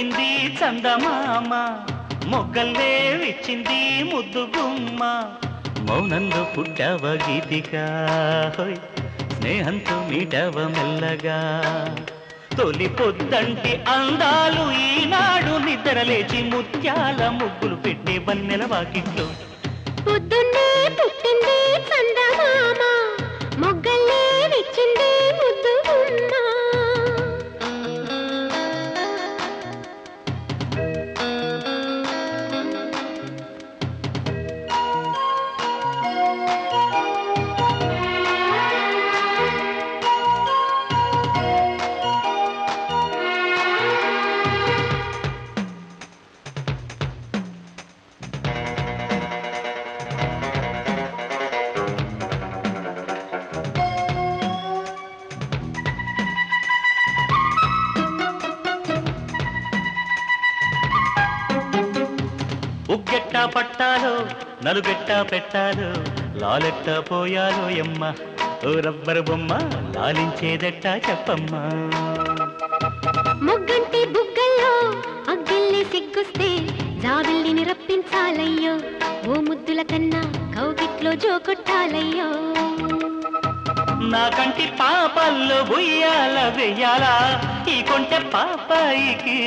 పుట్టింది చందమామ మొగ్గల్లే విచ్చింది ముద్దు గుమ్మ మౌనంలో పుట్టావ గీతికా హోయ్ స్నేహంతో మీటవ మెల్లగా తొలి పొద్దంటి అందాలు ఈనాడు నిద్రలేచి ముత్యాల ముగ్గులు పెట్టే వన్నెల వాకిట్లో పొద్దున్నే పుట్టింది చందమామ మొగ్గల్లే విచ్చింది ముద్దు గుమ్మ ఉగ్గెట్టా పట్టాలో నలుగెట్టా పెట్టాలో లాలెట్టా పోయాలో ఎమ్మ ఓ రబ్బరు బొమ్మ లాలించేదెట్టా చెప్పమ్మా మొగ్గంటి బుగ్గల్లో అగ్గిల్లి సిగ్గుస్తే జాబిల్లిని రప్పించాలయ్యో ఓ ముద్దుల కన్నా కౌగిట్లో జోకొట్టాలయ్యో నా కంటి పాపల్లో బుయ్యాల వెయ్యాలా ఈ కొంటె పాపాయికి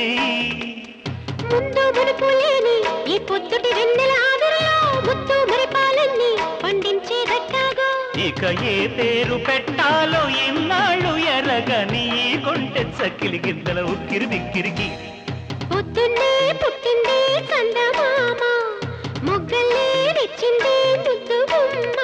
ముందు మునుపు లేని ఈ పొద్దుటి వెన్నెల ఆదరలో ముద్దు మరిపాలన్నీ పండించేదట్టాగో ఇక ఏ పేరు పెట్టాలో ఇన్నాళ్ళు ఎరగని ఈ కొంటె చక్కిలి గింతల ఉక్కిరి బిక్కిరికి పొద్దున్నే పుట్టింది చందమామ మొగ్గల్లే విచ్చింది ముద్దు గుమ్మ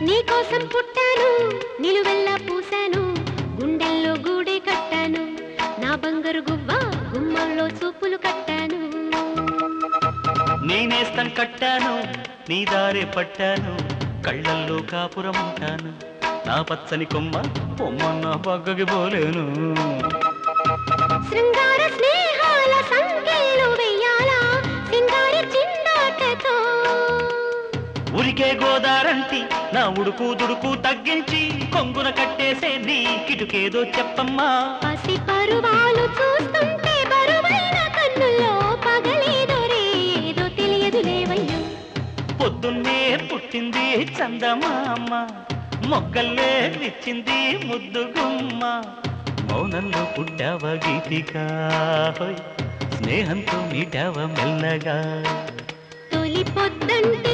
నీకోసం పుట్టాను నిలువెల్లా పూసాను గుండెల్లో గూడే కట్టాను నా బంగారు గువ్వ గుమ్మంలో చూపులు కట్టాను నేనేస్తం కట్టాను నీ దారే పట్టాను కళ్ళల్లో కాపురం ఉంటాను నా పచ్చని కొమ్మ పొమ్మన్న పక్కకి పోలేను శృంగార స్నేహాల సంఖ్యలు వెయ్యాలా సింగారి చిన్నాటతో ఉరికే గోదారంటి నా ఉడుకు దుడుకు తగ్గించి కొంగున కట్టేసే నీ కిటుకేదో చెప్పమ్మా పసి పరువాలు చూస్తుంటే బరువైన కన్నుల్లో పగలేదో రేదో తెలియదు లేవయ్యో పొద్దున్నే పుట్టింది చందమామ మొగ్గల్లే విచ్చింది ముద్దు గుమ్మ మౌనంలో పుట్టావ గీతికా హోయ్ స్నేహంతో మీటావ మెల్లగా తొలి పొద్దంటే